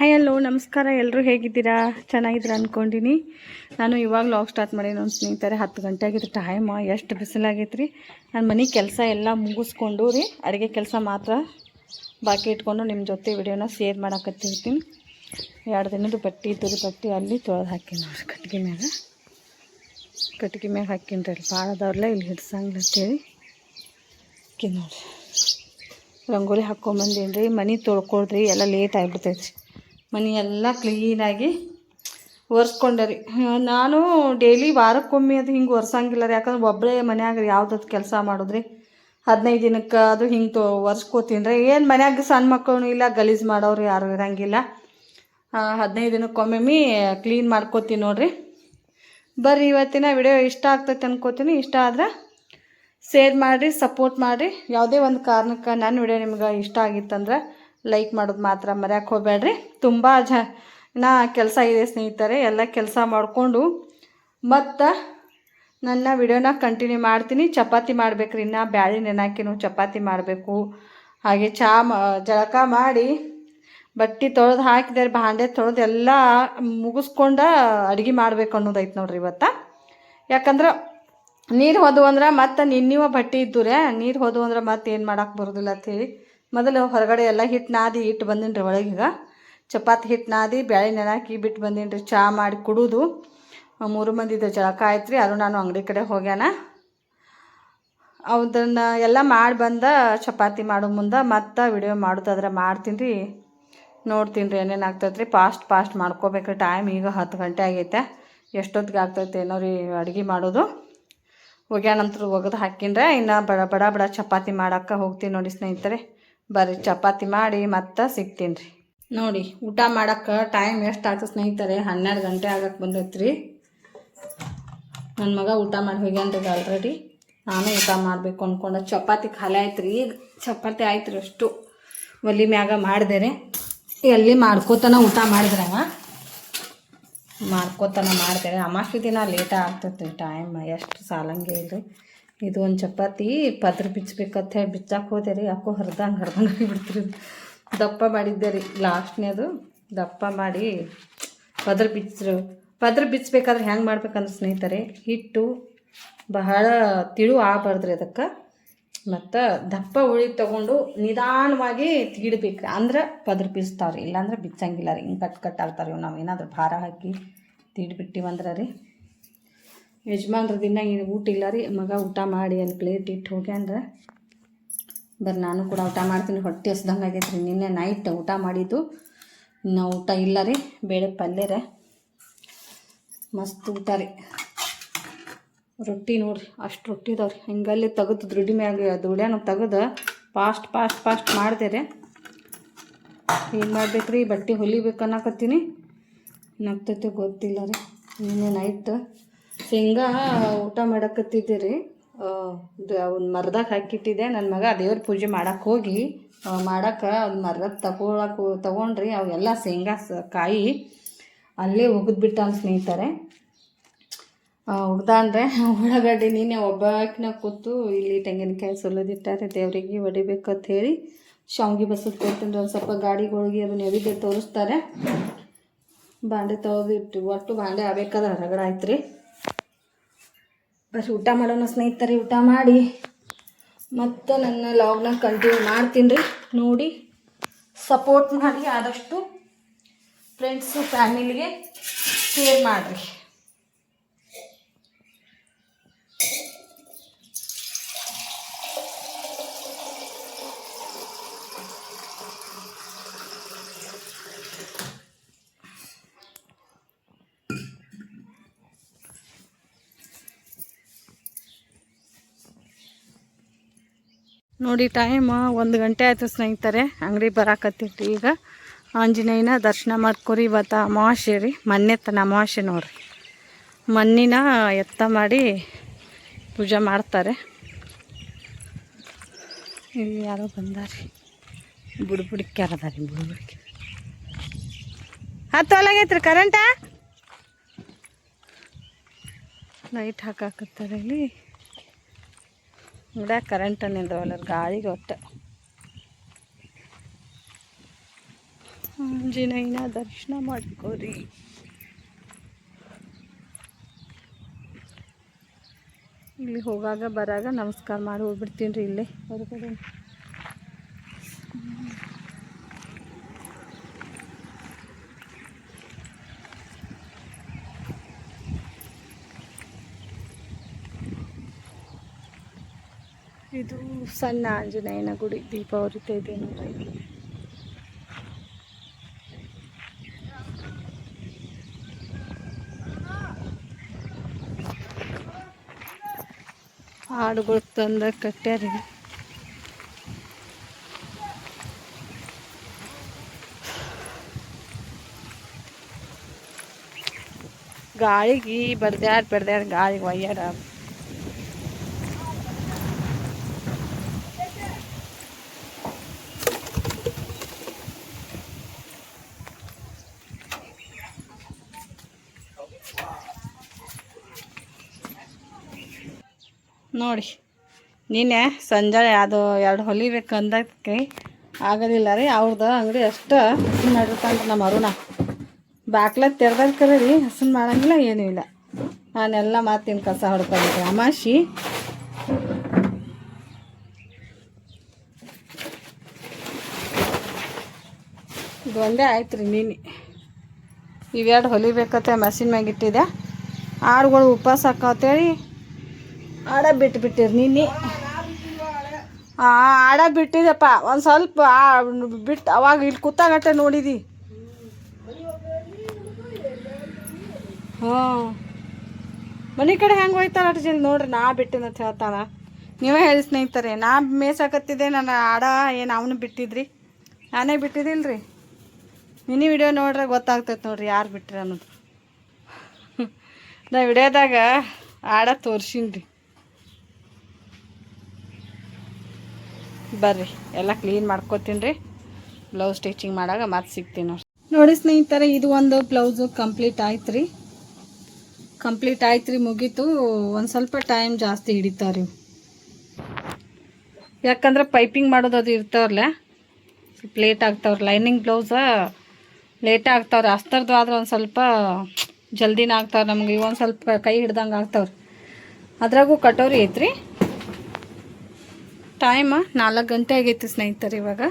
Hi hello ನಮಸ್ಕಾರ. ಎಲ್ಲರೂ ಹೇಗಿದ್ದೀರಾ? ಚೆನ್ನಾಗಿದ್ದೀರಾ ಅಂದ್ಕೊಂಡಿನಿ. ನಾನು ಇವಾಗ ಲಾಗ್ ಸ್ಟಾರ್ಟ್ ಮಾಡಿ ನನ್ನ ಸ್ನೇಹಿತರೆ 10 ಗಂಟೆ ಆಗಿತ್ತು ಟೈಮ್. ಎಷ್ಟು ಬಿಸಿಲಾಗೈತೆ ರೀ. ನಾನು ಮನೆ ಕೆಲಸ ಎಲ್ಲ ಮುಗಿಸ್ಕೊಂಡು ರೀ ಅಡುಗೆ ಕೆಲಸ ಮಾತ್ರ ಬಾಕಿ ಇಟ್ಕೊಂಡು ನಿಮ್ಮ ಜೊತೆ ವಿಡಿಯೋನ ಶೇರ್ ಮಾಡಕತ್ತಿರ್ತೀನಿ. 2 ದಿನದ ಬಟ್ಟೆ ಇದ್ದು ಬಟ್ಟೆ ಅಲ್ಲಿ ತೊಳೆದು ಹಾಕಿ ನೋಡ್ರಿ ಕಟ್ಗೆ ಮ್ಯಾಗ ಹಾಕಿನ್ರಿ. ಅಲ್ಲಿ ಭಾಳ ಅದಾವ್ರಲ್ಲ ಇಲ್ಲಿ ಹಿಡ್ಸಂಗಿಲ್ಲ ಅಂತೇಳಿ ನೋಡ್ರಿ ರಂಗೋಲಿ ಹಾಕ್ಕೊಂಬಂದೀನಿ ರೀ. ಮನೆ ತೊಳ್ಕೊಳ್ರಿ ಎಲ್ಲ ಲೇಟ್ ಆಗಿಬಿಡ್ತೈತ್ರಿ. ಮನೆ ಎಲ್ಲ ಕ್ಲೀನಾಗಿ ಒರೆಸ್ಕೊಂಡೆ. ನಾನು ಡೈಲಿ ವಾರಕ್ಕೊಮ್ಮೆ ಅದು ಹಿಂಗೆ ಒರೆಸಂಗಿಲ್ಲ ರೀ. ಯಾಕಂದ್ರೆ ಒಬ್ಬರೇ ಮನ್ಯಾಗ ಯಾವುದದು ಕೆಲಸ ಮಾಡೋದ್ರಿ. 15 ದಿನಕ್ಕೆ ಅದು ಹಿಂಗೆ ಒರೆಸ್ಕೋತೀನಿ ರೀ. ಏನು ಮನ್ಯಾಗ ಸಣ್ಣ ಮಕ್ಕಳು ಇಲ್ಲ, ಗಲೀಜು ಮಾಡೋರು ಯಾರು ಇರೋಂಗಿಲ್ಲ. 15 ದಿನಕ್ಕೊಮ್ಮೆ ಕ್ಲೀನ್ ಮಾಡ್ಕೋತೀನಿ ನೋಡಿರಿ. ಬರ್ರಿ ಇವತ್ತಿನ ವಿಡಿಯೋ ಇಷ್ಟ ಆಗ್ತೈತೆ ಅನ್ಕೋತೀನಿ. ಇಷ್ಟ ಆದ್ರೆ ಶೇರ್ ಮಾಡಿರಿ, ಸಪೋರ್ಟ್ ಮಾಡಿರಿ. ಯಾವುದೇ ಒಂದು ಕಾರಣಕ್ಕೆ ನನ್ನ ವಿಡಿಯೋ ನಿಮ್ಗೆ ಇಷ್ಟ ಆಗಿತ್ತಂದ್ರೆ ಲೈಕ್ ಮಾಡೋದು ಮಾತ್ರ ಮರ್ಯಾಕೆ ಹೋಗಬೇಡ್ರಿ. ತುಂಬ ಕೆಲಸ ಇದೆ ಸ್ನೇಹಿತರೆ. ಎಲ್ಲ ಕೆಲಸ ಮಾಡಿಕೊಂಡು ಮತ್ತು ನನ್ನ ವಿಡಿಯೋನ ಕಂಟಿನ್ಯೂ ಮಾಡ್ತೀನಿ. ಚಪಾತಿ ಮಾಡ್ಬೇಕ್ರಿ. ಇನ್ನು ಬ್ಯಾಳಿ ನೆನಾಕಿನೂ ಚಪಾತಿ ಮಾಡಬೇಕು. ಹಾಗೆ ಜಳಕ ಮಾಡಿ ಬಟ್ಟೆ ತೊಳೆದು ಹಾಕಿದರೆ ಭಾಂಡೆ ತೊಳೆದು ಎಲ್ಲ ಮುಗಿಸ್ಕೊಂಡು ಅಡುಗೆ ಮಾಡ್ಬೇಕು ಅನ್ನೋದೈತೆ ನೋಡ್ರಿ ಇವತ್ತು. ಯಾಕಂದ್ರೆ ನೀರು ಹೋದವು ಅಂದ್ರೆ ಮತ್ತು ನಿನ್ನೆವ ಬಟ್ಟೆ ಇದ್ದು ರೀ. ನೀರು ಹೋದವು ಅಂದ್ರೆ ಮತ್ತೆ ಏನು ಮಾಡೋಕ್ಕೆ ಬರೋದಿಲ್ಲ ಅಂಥೇಳಿ ಮೊದಲು ಹೊರಗಡೆ ಎಲ್ಲ ಹಿಟ್ಟು ನಾದಿ ಇಟ್ಟು ಬಂದೀನಿ ರೀ. ಒಳಗೀಗ ಚಪಾತಿ ಹಿಟ್ಟು ನಾದಿ ಬ್ಯಾಳೆ ನೆನಾಕಿ ಬಿಟ್ಟು ಬಂದೀನಿ ರೀ. ಚಹಾ ಮಾಡಿ ಕುಡಿದು 3 ಮಂದಿದು ಜಳಕ ಆಯ್ತು ರೀ. ಅದು ನಾನು ಅಂಗಡಿ ಕಡೆ ಹೋಗ್ಯಾನ. ಅದನ್ನು ಎಲ್ಲ ಮಾಡಿ ಬಂದ ಚಪಾತಿ ಮಾಡೋ ಮುಂದೆ ಮತ್ತೆ ವಿಡಿಯೋ ಮಾಡೋದಾದ್ರೆ ಮಾಡ್ತೀನಿ ರೀ. ನೋಡ್ತೀನಿ ರೀ ಏನೇನು ಆಗ್ತೈತೆ ರೀ. ಫಾಸ್ಟ್ ಮಾಡ್ಕೋಬೇಕ್ರಿ. ಟೈಮ್ ಈಗ 10 ಗಂಟೆ ಆಗೈತೆ. ಎಷ್ಟೊತ್ತಿಗೆ ಆಗ್ತೈತೆ ಏನೋ ರೀ ಅಡುಗೆ ಮಾಡೋದು. ಒಗ್ಯಾನಂತರ ಒಗೆದು ಹಾಕಿನ್ರೆ. ಇನ್ನು ಬಡ ಚಪಾತಿ ಮಾಡೋಕ್ಕೆ ಹೋಗ್ತೀನಿ ನೋಡಿ ಸ್ನೇಹಿತರೆ. ಬರ್ರಿ ಚಪಾತಿ ಮಾಡಿ ಮತ್ತೆ ಸಿಗ್ತೀನಿ ರೀ. ನೋಡಿ ಊಟ ಮಾಡೋಕ್ಕೆ ಟೈಮ್ ಎಷ್ಟು ಆಗ್ತದೆ ಸ್ನೇಹಿತರೆ. 12 ಗಂಟೆ ಆಗಕ್ಕೆ ಬಂದೈತೆ ರೀ. ನನ್ನ ಮಗ ಊಟ ಮಾಡಿ ಹೋಗ್ಯಾನ್ರಿ ಆಲ್ರೆಡಿ. ನಾನು ಊಟ ಮಾಡಬೇಕು ಅಂದ್ಕೊಂಡೆ. ಚಪಾತಿ ಖಾಲಿ ಆಯ್ತು ರೀ. ಈಗ ಚಪಾತಿ ಆಯ್ತು ರೀ. ಅಷ್ಟು ಒಲಿ ಮ್ಯಾಗ ಮಾಡಿದೆ ರೀ. ಎಲ್ಲಿ ಮಾಡ್ಕೋತಾನ ಊಟ ಮಾಡಿದ್ರೆ ಮಾಡ್ತೇವೆ. ಅಮಾವಾಸ್ಯೆ ದಿನ ಲೇಟ ಆಗ್ತೈತೆ ಟೈಮ್. ಎಷ್ಟು ಸಾಲಂಗೆ ಇಲ್ರಿ. ಇದು ಒಂದು ಚಪಾತಿ ಪದ್ರ ಬಿಚ್ಚಬೇಕಂತ ಹೇಳಿ ಬಿಚ್ಚಕ್ಕೆ ಹೋದೆ ರೀ. ಯಾಕೋ ಹರಿದಂಗೆ ಬಿಡ್ತೀರಿ. ದಪ್ಪ ಮಾಡಿದ್ದೆ ರೀ ಲಾಸ್ಟ್ನೇದು. ದಪ್ಪ ಮಾಡಿ ಪದ್ರ ಬಿಚ್ಚಬೇಕಾದ್ರೆ ಹೆಂಗೆ ಮಾಡ್ಬೇಕಂದ್ರೆ ಸ್ನೇಹಿತರೆ, ಹಿಟ್ಟು ಬಹಳ ತಿಳು ಆಗಬಾರ್ದ್ರಿ ಅದಕ್ಕೆ. ಮತ್ತು ದಪ್ಪ ಉಳಿ ತೊಗೊಂಡು ನಿಧಾನವಾಗಿ ತೀಡ್ಬೇಕ್ರಿ. ಅಂದ್ರೆ ಪದ್ರ ಬಿಚ್ತಾವ್ರಿ. ಇಲ್ಲಾಂದ್ರೆ ಬಿಚ್ಚಂಗಿಲ್ಲ ರೀ. ಹಿಂಗೆ ಕಟ್ ಆಗ್ತಾವೆ ಇವು. ನಾವು ಏನಾದರೂ ಭಾರ ಹಾಕಿ ತೀಡ್ಬಿಟ್ಟಿವಂದ್ರೆ ರೀ. ಯಜಮಾನ್ರ ದಿನ ಊಟ ಇಲ್ಲ ರೀ. ಮಗ ಊಟ ಮಾಡಿ ಅಲ್ಲಿ ಪ್ಲೇಟ್ ಇಟ್ಟು ಹೋಗ್ಯಾನ್ರೆ. ಬರ್ರಿ ನಾನು ಕೂಡ ಊಟ ಮಾಡ್ತೀನಿ. ಹೊಟ್ಟೆ ಹಸ್ದಂಗೆ ಆಗೈತೆ ರೀ. ನಿನ್ನೆ ನೈಟ್ ಊಟ ಮಾಡಿದ್ದು. ಇನ್ನು ಊಟ ಇಲ್ಲ ರೀ. ಬೇಳೆ ಪಲ್ಯ ರೀ. ಮಸ್ತ್ ಊಟ ರೀ. ರೊಟ್ಟಿ ನೋಡ್ರಿ ಅಷ್ಟು ರೊಟ್ಟಿ ಇದಾವ್ರಿ. ಹಿಂಗಲ್ಲಿ ತೆಗೆದು ದುಡ್ಡಿ ಮ್ಯಾಗ ದುಡ್ಯಾನ ತೆಗೆದು ಫಾಸ್ಟ್ ಮಾಡಿದೆ ರೀ. ಏನು ಮಾಡ್ಬೇಕ್ರಿ, ಬಟ್ಟೆ ಹೊಲಿಬೇಕು ಅನ್ನಕತ್ತೀನಿ. ಏನಾಗ್ತೈತೆ ಗೊತ್ತಿಲ್ಲ ರೀ. ನಿನ್ನೆ ನೈಟ್ ಶೇಂಗಾ ಊಟ ಮಾಡಕತ್ತಿದ್ದೆ ರೀ. ಅವ್ನ ಮರದಾಗ ಹಾಕಿಟ್ಟಿದ್ದೆ. ನನ್ನ ಮಗ ದೇವ್ರ ಪೂಜೆ ಮಾಡಕ್ಕೆ ಹೋಗಿ ಒಂದು ಮರದ ತೊಗೊಂಡ್ರಿ. ಅವೆಲ್ಲ ಶೇಂಗಾ ಕಾಯಿ ಅಲ್ಲೇ ಒಗೆದ್ಬಿಟ್ಟ ಸ್ನೇಹಿತರೆ. ಒಗ್ದಾನ್ರೆ ಉಳ್ಳಾಗಡ್ಡಿ ನೀನೆ ಒಬ್ಬಾಕಿನ ಕೂತು ಇಲ್ಲಿ ತೆಂಗಿನಕಾಯಿ ಸುಲಿದಿಟ್ಟಾರೆ. ದೇವರಿಗೆ ಹೊಡಿಬೇಕಂತ ಹೇಳಿ ಶಾವಿಗೆ ಬಸದ್ ಕೊಡ್ತೀನಿ. ಒಂದು ಸ್ವಲ್ಪ ಗಾಡಿಗಳಿಗೆ ಅದು ನೈವೇದ್ಯ ತೋರಿಸ್ತಾರೆ. ಬಾಂಡೆ ತೊಳೆದಿಟ್ಟು ಒಟ್ಟು ಬಾಂಡೆ ಆಗಬೇಕಾದ್ರೆ ಹೊರಗಡೆ ಆಯ್ತು ರೀ. ಬಸ್ ಊಟ ಮಾಡೋಣ ಸ್ನೇಹಿತರೆ. ಊಟ ಮಾಡಿ ಮತ್ತು ನನ್ನ ಲಾಗ್ನ ಕಂಟಿನ್ಯೂ ಮಾಡ್ತೀನಿ ರೀ. ನೋಡಿ ಸಪೋರ್ಟ್ ಮಾಡಿ. ಆದಷ್ಟು ಫ್ರೆಂಡ್ಸು ಫ್ಯಾಮಿಲಿಗೆ ಶೇರ್ ಮಾಡಿರಿ. ನೋಡಿ ಟೈಮ್ 1 ಗಂಟೆ ಆಯಿತು ಸ್ನೇಹಿತರೆ. ಅಂಗಡಿ ಬರಾಕತ್ತೈತಿ. ಈಗ ಆಂಜನೇಯನ ದರ್ಶನ ಮಾಡ್ಕೊರಿ. ಇವತ್ತು ಅಮಾವಾಸ್ಯೆ ರೀ. ಮೊನ್ನೆ ತನ ಅಮಾವಾಸ್ಯೆ ನೋಡ್ರಿ. ಮಣ್ಣಿನ ಎತ್ತ ಮಾಡಿ ಪೂಜೆ ಮಾಡ್ತಾರೆ. ಇಲ್ಲಿ ಯಾರೋ ಬಂದಾರಿ. ಬುಡ್ಬುಡಿಕೆ ಯಾರದಾರಿ. ಬುಡ್ಬುಡಿಕೆ ಹತ್ತೊಲಾಗೈತ್ರಿ ಕರೆಂಟ. ಲೈಟ್ ಹಾಕಾಕತ್ತಾರೆ ಇಲ್ಲಿ. ಗಿಡ ಕರೆಂಟ್ ನಿಂದವಲ್ಲ ಗಾಳಿಗೆ ಒಟ್ಟು ಆಂಜನೇಯನ ದರ್ಶನ ಮಾಡ್ಕೋರಿ. ಇಲ್ಲಿ ಹೋಗಾಗ ಬರಾಗ ನಮಸ್ಕಾರ ಮಾಡಿ ಹೋಗ್ಬಿಡ್ತೀನಿ ರೀ. ಇಲ್ಲೇ ಹೊರಗಡೆ ಇದು ಸಣ್ಣ ಆಂಜನೇಯನ ಗುಡಿ. ದೀಪ ಉರಿತಾ ಇದೆ ನೋಡ್ರಿ. ಹಾಡುಗಳು ತಂದ ಕಟ್ಟ್ಯಾರಿ. ಗಾಳಿಗೆ ಬಡ್ದ್ಯಾಡ್ ಗಾಳಿಗೆ ಒಯ್ಯಾಡ. ನೋಡಿ ನೀನೆ ಸಂಜೆ ಅದು 2 ಹೊಲಿಬೇಕು ಅಂದಕ್ಕೆ ಆಗೋದಿಲ್ಲ ರೀ. ಅವ್ರದ್ದು ಅಂಗಡಿ ಅಷ್ಟು ಹಸನ್ ಮಾಡಿರ್ತಾನೆ ನಮ್ಮ ಅರುಣ. ಬಾಕ್ಲ ತೆರೆದಾಗ ಕರೆ ರೀ, ಹಸನ್ ಮಾಡೋಂಗಿಲ್ಲ ಏನೂ ಇಲ್ಲ. ನಾನೆಲ್ಲ ಮಾತಿನ ಕಸ ಹೊಡ್ಕೊಂಡಿದ್ದೆ. ಅಮಾಶಿ ಇದು ಒಂದೇ ಆಯ್ತು ರೀ. ನೀನು ಇವೆರಡು ಹೊಲಿಬೇಕತ್ತೆ ಮಷಿನ್ ಮ್ಯಾಗ ಇಟ್ಟಿದ್ದೆ. ಆಡುಗಳು ಉಪವಾಸ ಹಾಕತ್ತೇಳಿ ಆಡ ಬಿಟ್ಟಿರಿ. ನೀನು ಆಡ ಬಿಟ್ಟಿದೆಪ್ಪ. ಒಂದು ಸ್ವಲ್ಪ ಬಿಟ್ಟು ಅವಾಗ ಇಲ್ಲಿ ಕೂತಾಗಟ್ಟೆ ನೋಡಿದಿ. ಮನೆ ಕಡೆ ಹೆಂಗೆ ಹೋಯ್ತಾರ ಅಷ್ಟು ಜನ ನೋಡ್ರಿ. ನಾ ಬಿಟ್ಟಿನ ಅಂತ ಹೇಳ್ತಾನ. ನೀವೇ ಹೇಳಿ ಸ್ನೇಹಿತರೆ, ನಾ ಮೇಸಾಕತ್ತಿದ್ದೆ. ನನ್ನ ಆಡ ಏನು ಅವನು ಬಿಟ್ಟಿದ್ರಿ, ನಾನೇ ಬಿಟ್ಟಿದ್ದಿಲ್ಲ ರೀ. ಮಿನಿ ವಿಡಿಯೋ ನೋಡ್ರೆ ಗೊತ್ತಾಗ್ತೈತೆ ನೋಡ್ರಿ ಯಾರು ಬಿಟ್ರಿ ಅನ್ನೋದು. ನಾ ವಿಡಿಯೋದಾಗ ಆಡ ತೋರ್ಸೀನಿ ರೀ. ಬರ್ರಿ ಎಲ್ಲ ಕ್ಲೀನ್ ಮಾಡ್ಕೋತೀನಿ ರೀ. ಬ್ಲೌಸ್ ಸ್ಟಿಚಿಂಗ್ ಮಾಡಾಗ ಮತ್ತೆ ಸಿಗ್ತೀನಿ ನೋಡಿ ಸ್ನೇಹಿತರೆ. ಇದು ಒಂದು ಬ್ಲೌಸು ಕಂಪ್ಲೀಟ್ ಆಯ್ತು ರೀ. ಮುಗೀತು. ಒಂದು ಸ್ವಲ್ಪ ಟೈಮ್ ಜಾಸ್ತಿ ಹಿಡಿತಾವ್ರಿ. ಯಾಕಂದ್ರೆ ಪೈಪಿಂಗ್ ಮಾಡೋದು ಅದು ಇರ್ತಾವ್ರಲ್ಲ, ಸ್ವಲ್ಪ ಲೇಟ್ ಆಗ್ತಾವ್ರಿ. ಲೈನಿಂಗ್ ಬ್ಲೌಸ ಲೇಟ್ ಆಗ್ತಾವ್ರಿ. ಅಸ್ತರದ್ದು ಆದ್ರೆ ಒಂದು ಸ್ವಲ್ಪ ಜಲ್ದಿನ ಆಗ್ತಾವ್ರಿ. ನಮ್ಗೆ ಒಂದು ಸ್ವಲ್ಪ ಕೈ ಹಿಡ್ದಂಗೆ ಆಗ್ತಾವ್ರಿ. ಅದ್ರಾಗೂ ಕಟೋರಿ ಐತ್ರಿ. ಟೈಮ್ 4 ಗಂಟೆ ಆಗೈತಿ ಸ್ನೇಹಿತರೆ. ಇವಾಗ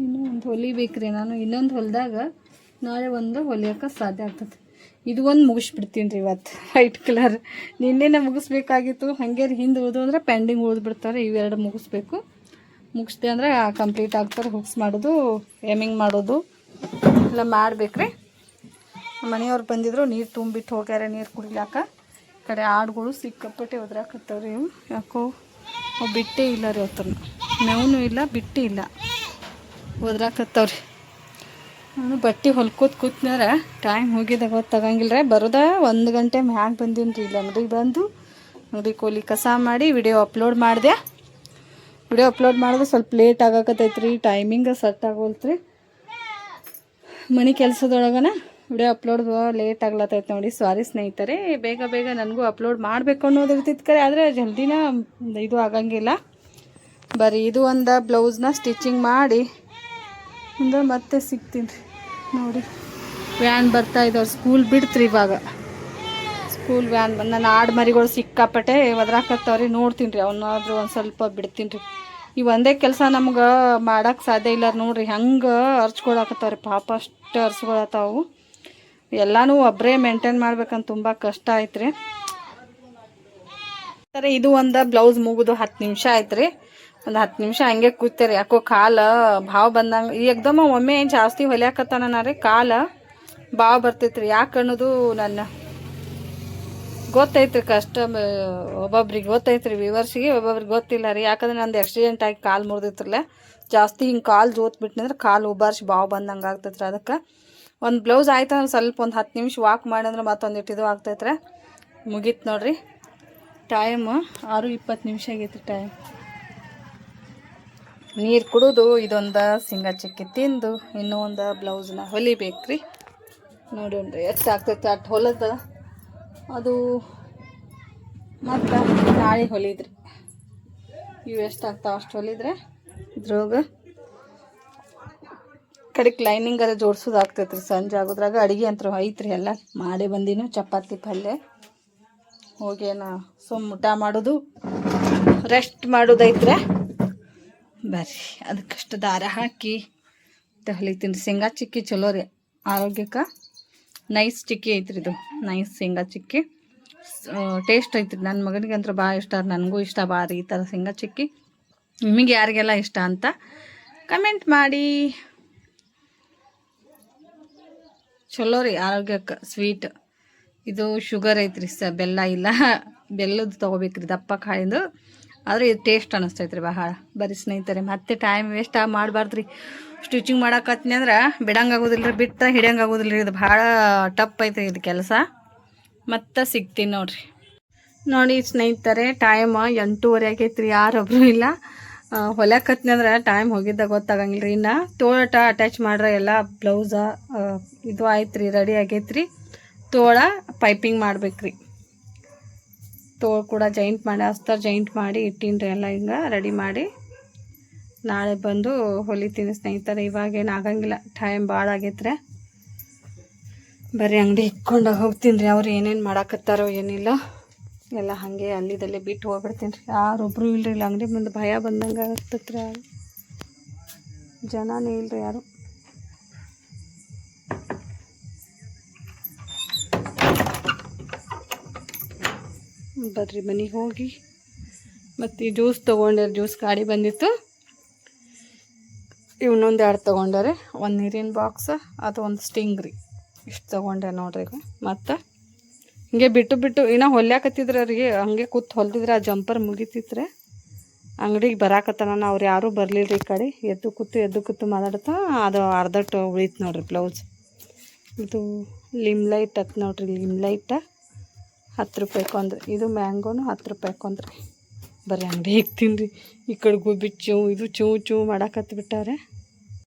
ಇನ್ನೂ ಒಂದು ಹೊಲಿಬೇಕ್ರಿ. ನಾನು ಇನ್ನೊಂದು ಹೊಲಿದಾಗ ನಾಳೆ ಒಂದು ಹೊಲಿಯೋಕೆ ಸಾಧ್ಯ ಆಗ್ತದೆ. ಇದು ಒಂದು ಮುಗಿಸ್ಬಿಡ್ತೀನಿ ರೀ ಇವತ್ತು. ವೈಟ್ ಕಲರ್ ನಿನ್ನೆನೇ ಮುಗಿಸ್ಬೇಕಾಗಿತ್ತು. ಹಾಗೆ ಹಿಂದೆ ಉಳಿದು ಅಂದ್ರೆ ಪೆಂಡಿಂಗ್ ಉಳಿದ್ಬಿಡ್ತಾರೆ. ಇವೆರಡು ಮುಗಿಸ್ಬೇಕು. ಮುಗಿಸ್ದೆ ಅಂದರೆ ಕಂಪ್ಲೀಟ್ ಆಗ್ತಾರೆ. ಹುಕ್ಸ್ ಮಾಡೋದು, ಎಮಿಂಗ್ ಮಾಡೋದು ಎಲ್ಲ ಮಾಡ್ಬೇಕ್ರಿ. ಮನೆಯವ್ರು ಬಂದಿದ್ರು, ನೀರು ತುಂಬಿಟ್ಟು ಹೋಗ್ಯಾರ ನೀರು ಕುಡಿಲಾಕ. ಈ ಕಡೆ ಆಡುಗಳು ಸಿಕ್ಕಾಪಟ್ಟೆ ಒದ್ರಾಕತ್ತವ್ರಿ. ಇವು ಯಾಕೋ ಬಿಟ್ಟೇ ಇಲ್ಲ ರೀ. ಅವತ್ತನ್ನು ಮೇವೂ ಇಲ್ಲ, ಬಿಟ್ಟೇ ಇಲ್ಲ, ಒದ್ರಾಕತ್ತವ್ರಿ. ನಾನು ಬಟ್ಟೆ ಹೊಲ್ಕೋತ ಕೂತ್ನಾರ ಟೈಮ್ ಹೋಗಿದ್ದೆ ಗೊತ್ತಾಗಂಗಿಲ್ಲ ರೀ. ಬರೋದ 1 ಗಂಟೆ ಮ್ಯಾಗ ಬಂದೀನಿ ರೀ. ಇಲ್ಲಿ ಅಂಗಡಿಗೆ ಬಂದು ಅಂಗಡಿ ಕೋಲಿ ಕಸ ಮಾಡಿ ವಿಡಿಯೋ ಅಪ್ಲೋಡ್ ಮಾಡಿದೆ. ವಿಡಿಯೋ ಅಪ್ಲೋಡ್ ಮಾಡಿದ್ರೆ ಸ್ವಲ್ಪ ಲೇಟ್ ಆಗಾಕತ್ತೈತ್ರಿ. ಟೈಮಿಂಗ್ ಸೆಟ್ ಆಗೋಲ್ತ್ರಿ. ಮನೆ ಕೆಲಸದೊಳಗನ ವಿಡಿಯೋ ಅಪ್ಲೋಡ್ ಲೇಟ್ ಆಗ್ಲತ್ತೈತೆ ನೋಡಿ. ಸಾರಿ ಸ್ನೇಹಿತರೆ. ಬೇಗ ನನಗೂ ಅಪ್ಲೋಡ್ ಮಾಡಬೇಕು ಅನ್ನೋದು ಇರ್ತಿತ್ತು ಕರೆ, ಆದರೆ ಜಲ್ದಿನ ಇದು ಆಗಂಗಿಲ್ಲ. ಬರೀ ಇದು ಒಂದು ಬ್ಲೌಸ್ನ ಸ್ಟಿಚಿಂಗ್ ಮಾಡಿ ಅಂದ್ರೆ ಮತ್ತೆ ಸಿಗ್ತೀನಿ ರೀ. ನೋಡಿ ವ್ಯಾನ್ ಬರ್ತಾ ಇದ್ದಾವೆ. ಸ್ಕೂಲ್ ಬಿಡ್ತ್ರಿ ಇವಾಗ. ಸ್ಕೂಲ್ ವ್ಯಾನ್ ಬಂದು ನನ್ನ ಆಡು ಮರಿಗಳು ಸಿಕ್ಕಾಪಟ್ಟೆ ಒದ್ರಾಕತ್ತವ್ರಿ. ನೋಡ್ತೀನಿ ರೀ, ಅವನ್ನಾದ್ರೂ ಒಂದು ಸ್ವಲ್ಪ ಬಿಡ್ತೀನಿ ರೀ. ಈ ಒಂದೇ ಕೆಲಸ ನಮ್ಗೆ ಮಾಡೋಕ್ಕೆ ಸಾಧ್ಯ ಇಲ್ಲ ನೋಡ್ರಿ. ಹೆಂಗೆ ಅರ್ಚ್ಕೊಳಕತ್ತವ್ರಿ ಪಾಪ. ಅಷ್ಟು ಅರ್ಚ್ಕೊಳತ್ತಾವು. ಎಲ್ಲನೂ ಒಬ್ಬರೇ ಮೇಂಟೈನ್ ಮಾಡ್ಬೇಕಂತ ತುಂಬ ಕಷ್ಟ ಆಯ್ತು ರೀ. ಸರಿ, ಇದು ಒಂದು ಬ್ಲೌಸ್ ಮುಗಿದು 10 ನಿಮಿಷ ಆಯ್ತು ರೀ. ಒಂದು 10 ನಿಮಿಷ ಹಂಗೆ ಕೂತೀರಿ. ಯಾಕೋ ಕಾಲು ಭಾವ ಬಂದಂಗೆ ಏಕ್ದಮ್ಮ ಒಮ್ಮೆ ಜಾಸ್ತಿ ಹೊಲಿಯಾಕತ್ತಾನ ರೀ. ಕಾಲು ಭಾವ ಬರ್ತೈತ್ರಿ. ಯಾಕೆ ಅನ್ನೋದು ನನ್ನ ಗೊತ್ತೈತ್ರಿ. ಒಬ್ಬೊಬ್ರಿಗೆ ಗೊತ್ತೈತ್ರಿ, ವ್ಯೂವರ್ಸಿಗೆ. ಒಬ್ಬೊಬ್ರಿಗೆ ಗೊತ್ತಿಲ್ಲ ರೀ. ಯಾಕಂದ್ರೆ ನಂದು ಆಕ್ಸಿಡೆಂಟ್ ಆಗಿ ಕಾಲು ಮುರಿದಿತ್ರಲ್ಲ. ಜಾಸ್ತಿ ಹಿಂಗೆ ಕಾಲು ಜೋತ್ಬಿಟ್ನಂದ್ರೆ ಕಾಲು ಉಬಾರಿಸಿ ಭಾವ ಬಂದಂಗೆ ಆಗ್ತೈತ್ರಿ. ಅದಕ್ಕೆ ಒಂದು ಬ್ಲೌಸ್ ಆಯ್ತು ಅಂದ್ರೆ ಸ್ವಲ್ಪ ಒಂದು 10 ನಿಮಿಷ ವಾಕ್ ಮಾಡಂದ್ರೆ ಮತ್ತೊಂದು ಇದು ಆಗ್ತೈತ್ರಿ. ಮುಗೀತು ನೋಡ್ರಿ. ಟೈಮ್ 6:20 ನಿಮಿಷ ಆಗೈತ್ರಿ ಟೈಮ್. ನೀರು ಕುಡಿದು ಇದೊಂದು ಸಿಂಗ ಚಿಕ್ಕಿ ತಿಂದು ಇನ್ನೂ ಒಂದು ಬ್ಲೌಸ್ನ ಹೊಲಿಬೇಕ್ರಿ. ನೋಡೋಣ್ರಿ ಎಷ್ಟು ಆಗ್ತೈತೆ ಅಷ್ಟು ಹೊಲದ. ಅದು ಮತ್ತು ನಾಳೆ ಹೊಲಿದ್ರಿ. ಇವು ಎಷ್ಟು ಆಗ್ತಾವೆ ಅಷ್ಟು ಹೊಲಿದ್ರೆ ಇದ್ರೊಳಗೆ ಕಡೆಗೆ ಲೈನಿಂಗರ ಜೋಡ್ಸೋದು ಆಗ್ತೈತೆ ರೀ. ಸಂಜೆ ಆಗೋದ್ರಾಗ ಅಡುಗೆ ಅಂತೂ ಐತ್ರಿ, ಎಲ್ಲ ಮಾಡೇ ಬಂದಿನ. ಚಪಾತಿ ಪಲ್ಯ ಹೋಗೇನ ಊಟ ಮಾಡೋದು, ರೆಸ್ಟ್ ಮಾಡೋದೈತ್ರೆ. ಬರ್ರಿ ಅದಕ್ಕಷ್ಟು ದಾರ ಹಾಕಿ ಹೊಲಿತೀನಿ. ಶೇಂಗಾ ಚಿಕ್ಕಿ ಚಲೋ ರೀ ಆರೋಗ್ಯಕ್ಕೆ. ನೈಸ್ ಚಿಕ್ಕಿ ಐತ್ರಿ ಇದು, ನೈಸ್ ಶೇಂಗಾ ಚಿಕ್ಕಿ. ಟೇಸ್ಟ್ ಐತ್ರಿ. ನನ್ನ ಮಗನಿಗೆ ಅಂತೂ ಭಾಳ ಇಷ್ಟ, ನನಗೂ ಇಷ್ಟ ಭಾಳ ರೀ ಈ ಥರ ಶೇಂಗಾ ಚಿಕ್ಕಿ. ನಿಮಗೆ ಯಾರಿಗೆಲ್ಲ ಇಷ್ಟ ಅಂತ ಕಮೆಂಟ್ ಮಾಡಿ. ಚಲೋ ರೀ ಆರೋಗ್ಯಕ್ಕೆ. ಸ್ವೀಟ್ ಇದು ಶುಗರ್ ಐತ್ರಿ, ಬೆಲ್ಲ ಇಲ್ಲ, ಬೆಲ್ಲದ್ದು ತೊಗೋಬೇಕ್ರಿ ದಪ್ಪ ಕಾಯಿಂದ. ಆದರೆ ಇದು ಟೇಸ್ಟ್ ಅನ್ನಿಸ್ತೈತ್ರಿ ಭಾಳ. ಬರೀ ಸ್ನೇಹಿತರೆ ಮತ್ತೆ ಟೈಮ್ ವೇಸ್ಟ್ ಮಾಡಬಾರ್ದು ರೀ. ಸ್ಟಿಚಿಂಗ್ ಮಾಡಕತ್ತೀನಿ ಅಂದ್ರೆ ಬಿಡಂಗಾಗೋದಿಲ್ಲ ರೀ, ಬಿಟ್ಟರೆ ಹಿಡಿಯಂಗಾಗೋದಿಲ್ಲ ರೀ. ಇದು ಭಾಳ ಟಪ್ ಐತ್ರಿ ಇದು ಕೆಲಸ. ಮತ್ತೆ ಸಿಗ್ತೀನಿ ನೋಡಿರಿ. ನೋಡಿ ಸ್ನೇಹಿತರೆ, ಟೈಮ್ 8:30 ಆಗೈತ್ರಿ. ಯಾರೊಬ್ಬರು ಇಲ್ಲ. ಹೊಲ್ಯಾಕತ್ನಿ ಅಂದ್ರೆ ಟೈಮ್ ಹೋಗಿದ್ದಾಗ ಗೊತ್ತಾಗಂಗಿಲ್ಲ ರೀ. ಇನ್ನು ತೋಳ ಅಟ್ಯಾಚ್ ಮಾಡ್ರೆ ಎಲ್ಲ ಬ್ಲೌಸ ಇದು ಆಯ್ತು ರೀ, ರೆಡಿ ಆಗೈತ್ರಿ. ತೋಳ ಪೈಪಿಂಗ್ ಮಾಡ್ಬೇಕ್ರಿ. ತೋಳು ಕೂಡ ಜಾಯಿಂಟ್ ಮಾಡಿ ಅಸ್ತರ ಜಾಯಿಂಟ್ ಮಾಡಿ ಇಟ್ಟೀನಿ ಎಲ್ಲ. ಹಿಂಗೆ ರೆಡಿ ಮಾಡಿ ನಾಳೆ ಬಂದು ಹೊಲಿತೀನಿ ಸ್ನೇಹಿತರೆ. ಇವಾಗೇನು ಆಗಂಗಿಲ್ಲ, ಟೈಮ್ ಭಾಳ ಆಗೈತ್ರೆ. ಬರೀ ಅಂಗಡಿ ಇಟ್ಕೊಂಡು ಹೋಗ್ತೀನಿ ರೀ. ಅವ್ರು ಏನೇನು ಮಾಡಾಕತ್ತಾರೋ ಏನಿಲ್ಲ ಎಲ್ಲ ಹಾಗೆ ಅಲ್ಲಿದಲ್ಲೇ ಬಿಟ್ಟು ಹೋಗ್ಬಿಡ್ತೀನಿ ರೀ. ಯಾರೊಬ್ಬರು ಇಲ್ಲರಿ ಇಲ್ಲ. ಅಂಗಡಿ ಮುಂದೆ ಭಯ ಬಂದಂಗೆ ಆಗ್ತತ್ರಿ. ಯಾರು ಜನನೇ ಇಲ್ಲರಿ ಯಾರು. ಬರ್ರಿ ಮನೆಗೆ ಹೋಗಿ ಮತ್ತು ಜ್ಯೂಸ್ ತೊಗೊಂಡ್ಯಾರ. ಜ್ಯೂಸ್ ಗಾಡಿ ಬಂದಿತ್ತು, ಇವನ್ನೊಂದು 2 ತೊಗೊಂಡಾರೆ. ಒಂದು ನೀರಿನ ಬಾಕ್ಸ್, ಅದು ಒಂದು ಸ್ಟಿಂಗ್ ರೀ. ಇಷ್ಟು ತೊಗೊಂಡೆ ನೋಡ್ರಿ. ಈಗ ಮತ್ತು ಹಿಂಗೆ ಬಿಟ್ಟು ಇನ್ನೂ ಹೊಲ್ಯಾಕತ್ತಿದ್ರೆ ಅವ್ರಿಗೆ ಹಂಗೆ ಕೂತ್ ಹೊಲ್ದಿದ್ರೆ ಆ ಜಂಪರ್ ಮುಗಿತಿದ್ರೆ. ಅಂಗಡಿಗೆ ಬರಾಕತ್ತಾನ, ಅವ್ರು ಯಾರೂ ಬರಲಿಲ್ಲ ರೀ. ಈ ಕಡೆ ಎದ್ದು ಕೂತು ಮಾತಾಡ್ತಾ ಅದು ಅರ್ಧಟ್ಟು ಉಳಿತು ನೋಡ್ರಿ ಬ್ಲೌಸ್. ಇದು ಲಿಮ್ ಲೈಟ್ ಹತ್ತು ನೋಡ್ರಿ. ಲಿಮ್ ಲೈಟ 10 ರೂಪಾಯಿ ಕೊಂದ್ರಿ. ಇದು ಮ್ಯಾಂಗೋನು 10 ರೂಪಾಯಿ ಕೊಂದ್ರಿ. ಬರೀ ಅಂಗಡಿ ಇಕ್ತೀನಿ ರೀ. ಈ ಕಡೆ ಗೋಬಿ ಇದು ಚೂ ಮಾಡಾಕತ್ಬಿಟ್ಟಾರೆ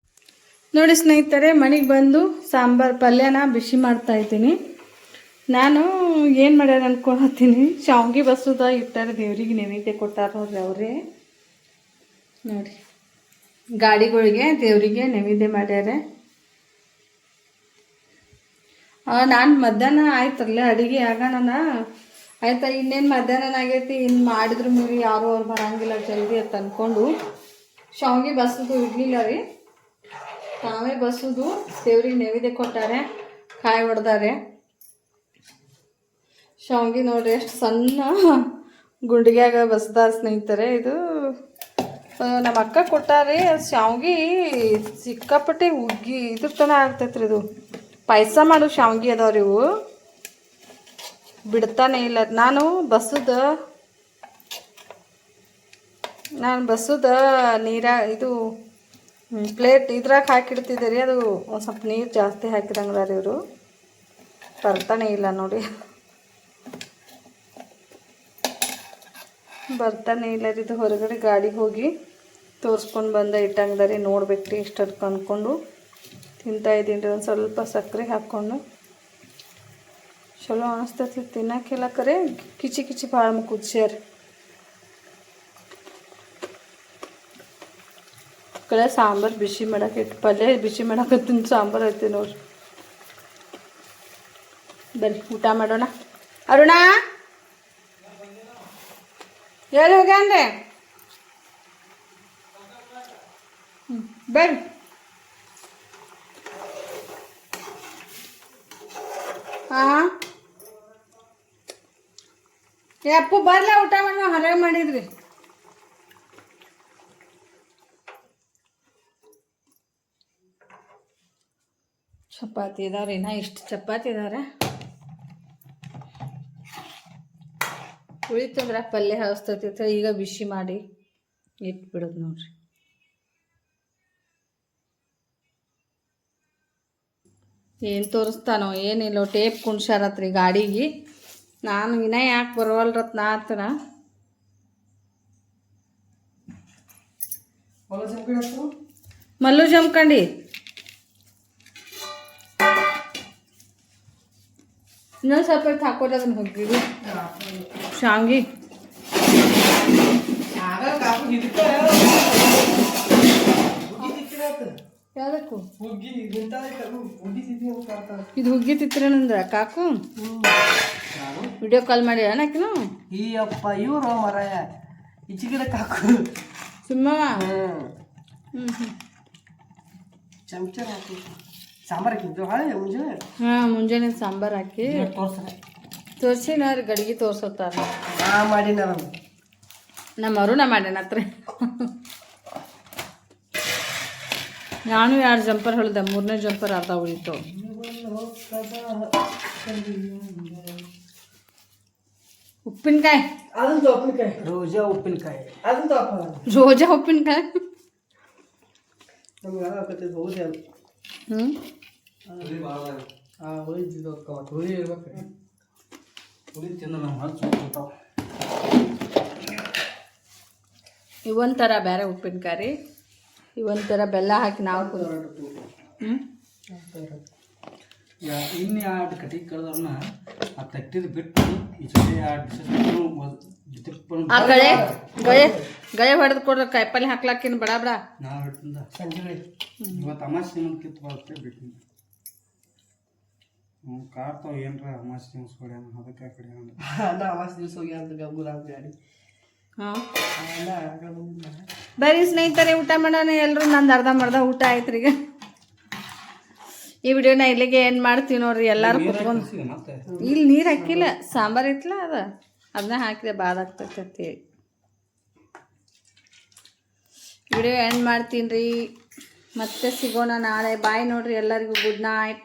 ನೋಡಿ ಸ್ನೇಹಿತರೆ. ಮನೆಗೆ ಬಂದು ಸಾಂಬಾರು ಪಲ್ಯನ ಬಿಸಿ ಮಾಡ್ತಾಯಿದ್ದೀನಿ. ನಾನು ಏನು ಮಾಡ್ಯಾರ ಅಂದ್ಕೊಳತ್ತೀನಿ, ಶಾವ್ಗೆ ಬಸೋದ ಇಟ್ಟಾರೆ. ದೇವ್ರಿಗೆ ನೈವೇದ್ಯ ಕೊಟ್ಟಾರ ನೋಡ್ರಿ ಅವರೇ. ನೋಡಿ ಗಾಡಿಗಳಿಗೆ ದೇವರಿಗೆ ನೈವೇದ್ಯ ಮಾಡ್ಯಾರೆ. ನಾನು ಮಧ್ಯಾಹ್ನ ಆಯ್ತರಲ್ಲ ಅಡುಗೆ ಆಗೋಣ ಆಯ್ತಾ. ಇನ್ನೇನು ಮಧ್ಯಾಹ್ನ ಆಗೈತಿ, ಇನ್ನು ಮಾಡಿದ್ರು ಮೂರಿ ಯಾರೂ ಅವ್ರು ಬರೋಂಗಿಲ್ಲ ಜಲ್ದಿ ಅಂತ ಅಂದ್ಕೊಂಡು ಶಾವ್ಗೆ ಬಸೋದು ಇರಲಿಲ್ಲ ರೀ. ತಾವೇ ಬಸೋದು ದೇವ್ರಿಗೆ ನೈವೇದ್ಯ ಕೊಟ್ಟಾರೆ. ಕಾಯಿ ಹೊಡೆದಾರೆ. ಶಾವ್ಗೆ ನೋಡ್ರಿ ಎಷ್ಟು ಸಣ್ಣ ಗುಂಡಿಗ್ಯಾಗ ಬಸ್ದಾರ ಸ್ನೇಹಿತರೆ. ಇದು ನಮ್ಮ ಅಕ್ಕ ಕೊಟ್ಟಾರೆ. ಶಾವ್ಗೆ ಸಿಕ್ಕಾಪಟ್ಟೆ ಉಗ್ಗಿ ಇದ್ರ ತನ ಆಗ್ತೈತ್ರಿ. ಇದು ಪಾಯಸ ಮಾಡೋ ಶಾವ್ಗೆ ಅದಾವ್ರಿ ಇವು, ಬಿಡ್ತಾನೆ ಇಲ್ಲ. ನಾನು ಬಸ್ಸುದ ನೀರ ಇದು ಪ್ಲೇಟ್ ಇದ್ರಾಗ ಹಾಕಿಡ್ತಿದ್ದೆ ರೀ. ಅದು ಒಂದು ಸ್ವಲ್ಪ ನೀರು ಜಾಸ್ತಿ ಹಾಕಿದಂಗದ ರೀ. ಇವರು ಬರ್ತಾನೆ ಇಲ್ಲ ನೋಡಿ, ಬರ್ತಾನೆ ಇಲ್ಲ ರೀ. ಇದು ಹೊರಗಡೆ ಗಾಡಿಗೆ ಹೋಗಿ ತೋರಿಸ್ಕೊಂಡು ಬಂದ ಇಟ್ಟಂಗದ ರೀ. ನೋಡ್ಬೇಕ್ರಿ ಇಷ್ಟು ಅಂದ್ಕೊಂಡು ತಿಂತಾಯಿದ್ದೀನಿ ರೀ. ಒಂದು ಸ್ವಲ್ಪ ಸಕ್ಕರೆ ಹಾಕ್ಕೊಂಡು ಚಲೋ ಅನಿಸ್ತೈತಿ ತಿನ್ನೋಕ್ಕೆಲ್ಲ. ಕರೆ ಕಿಚಿ ಭಾಳ ಕುದಿಸ್ಯಾರ. ಕಡೆ ಸಾಂಬಾರು ಬಿಸಿ ಮಾಡಕ್ಕೆ ಇಟ್ಟು ಪಲ್ಯ ಬಿಸಿ ಮಾಡಕತ್ತೀನಿ. ಸಾಂಬಾರು ಐತಿ ನೋಡ್ರಿ. ಬರ್ರಿ ಊಟ ಮಾಡೋಣ. ಅರುಣ ಎಲ್ಲಿ ಹೋಗ್ಯಾನ್ರಿ? ಬರ್ರಿ. ಹಾಂ ಅಪ್ಪು ಬರ್ಲ ಊಟ ಮಾಡಿ. ಹೊರಗೆ ಮಾಡಿದ್ರಿ. ಚಪಾತಿ ಇದಾವ್ರಿ. ನಾ ಇಷ್ಟು ಚಪಾತಿ ಇದಾವ್ರೆ. ಉಳಿತಂದ್ರೆ ಪಲ್ಯ ಹಸ್ತೈತಿ. ಈಗ ಬಿಸಿ ಮಾಡಿ ಇಟ್ಬಿಡೋದು ನೋಡ್ರಿ. ಏನು ತೋರಿಸ್ತಾನೋ ಏನಿಲ್ಲೋ. ಟೇಪ್ ಕುಣ್ಸಾರತ್ರಿ ಗಾಡಿಗೆ. ನಾನು ಇನ್ನ ಯಾಕೆ ಬರವಲ್ರತ್ ನಾ ಆತನ. ಮಲ್ಲು ಜಮ್ಕಂಡಿ ಇನ್ನೊಂದು ಸ್ವಲ್ಪ ಹಾಕೋರಿ. ಅದನ್ನ ಹೋಗಿವಿ ಶಾಂಗಿ ಯಾವುದಕ್ಕೂ ಹುಗ್ಗಿ ಇದು ಹುಗ್ಗಿ ತಿತ್ತಿರೇನಂದ್ರ ಕಾಕು ವಿಡಿಯೋ ಕಾಲ್ ಮಾಡಿ ಅನ್ನಕಿನು ಈ ಅಪ್ಪ ಇವರು ಮರಾಯ ಈಚೆಗಿಡ ಕಾಕು ಸಿಂಹವ ಚಮಚ ಹಾಕಿ ಸಾಂಬಾರು ಹಾಕಿದ್ದು ಹಾಳೆ ಮುಂಜಾನೆ ಮುಂಜಾನೆ ಸಾಂಬಾರು ಹಾಕಿ ತೋರಿಸಿ ನಾರು ಗಡಿಗೆ ತೋರ್ಸತ್ತಾರ ಮಾಡಿ ನಮ್ಮ ಅರುಣ ಮಾಡ್ಯಾನ ಹತ್ರ ನಾನು 2 ಜಂಪರ್ ಹೊಳ್ದೆ 3ನೇ ಜಂಪರ್ ಅರ್ಧ ಉಳಿತು ಉಪ್ಪಿನಕಾಯಿ ಅದಂತ ಉಪ್ಪಿನಕಾಯಿ ರೋಜಾ ಉಪ್ಪಿನಕಾಯಿ ಅದಂತ ರೋಜಾ ಉಪ್ಪಿನಕಾಯಿ ನಮ್ಗೆ ಆಗತ್ತೆ ಹೋದೆ ಅದು ಉಳಿದಿದ್ದು ಹುಳಿ ಇರ್ಬೇಕು ಹುಳಿ ತಿಂದು ನಾವು ಹಂಚ್ಬಿಡ್ತಾವ ಇವೊಂಥರ ಬೇರೆ ಉಪ್ಪಿನಕಾಯಿ ಇವೊಂಥರ ಬೆಲ್ಲ ಹಾಕಿ ನಾವು ಇನ್ನು 2 ಕಟ್ಟಿ ಕಳೆದವ್ರನ್ನ ಆ ತಟ್ಟಿದ ಬಿಟ್ಟು ಈ ಜೊತೆ 2 ಆ ಗಳೆ ಗಳೆ ಗಳೆ ಹೊಡೆದು ಕೊಡ್ರಿ ಕಾಯಿಪಲ್ಲೆ ಹಾಕ್ಲಾಕಿನ ಬಡ ಬಡ ನಾವು ಹಿಡ್ತಿಂದ ಸಂಜೆ ಇವತ್ತು ಅಮಾಸೆ ಮುಂದೆ ಕಿತ್ತು ಬರುತ್ತೆ ಬಿಟ್ಟು ಕಾಡ್ತಾವ ಏನ್ರ ಅಮಾಸೆ ದಿವಸ ಹೊಡ್ಯಾನ ಅದಕ್ಕೆ ಕಡೆ ಅಮಾಸೆ ದಿವಸ ಹೋಗಿ ಅಂತ ಗಬ್ಬುರ ಗಾಡಿ ಬರೀ ಸ್ನೇಹಿತರೆ ಊಟ ಮಾಡೋಣ ಎಲ್ಲರೂ ನಂದು ಅರ್ಧಂಬರ್ಧ ಊಟ ಆಯ್ತು ಈಗ ಈ ವಿಡಿಯೋನ ಇಲ್ಲಿಗೆ ಏನು ಮಾಡ್ತೀವಿ ನೋಡ್ರಿ ಎಲ್ಲರೂ ಕುತ್ಕೊಂಡು ಇಲ್ಲಿ ನೀರು ಹಾಕಿಲ್ಲ ಸಾಂಬಾರು ಇತ್ತಲ್ಲ ಅದನ್ನ ಹಾಕಿದೆ ಬಾದಾಗ್ತೈತೆ ಅಂತೇಳಿ ವಿಡಿಯೋ ಎಂಡ್ ಮಾಡ್ತೀನಿ ರೀ ಮತ್ತೆ ಸಿಗೋಣ ನಾಳೆ ಬಾಯ್ ನೋಡ್ರಿ ಎಲ್ಲರಿಗೂ ಗುಡ್ ನೈಟ್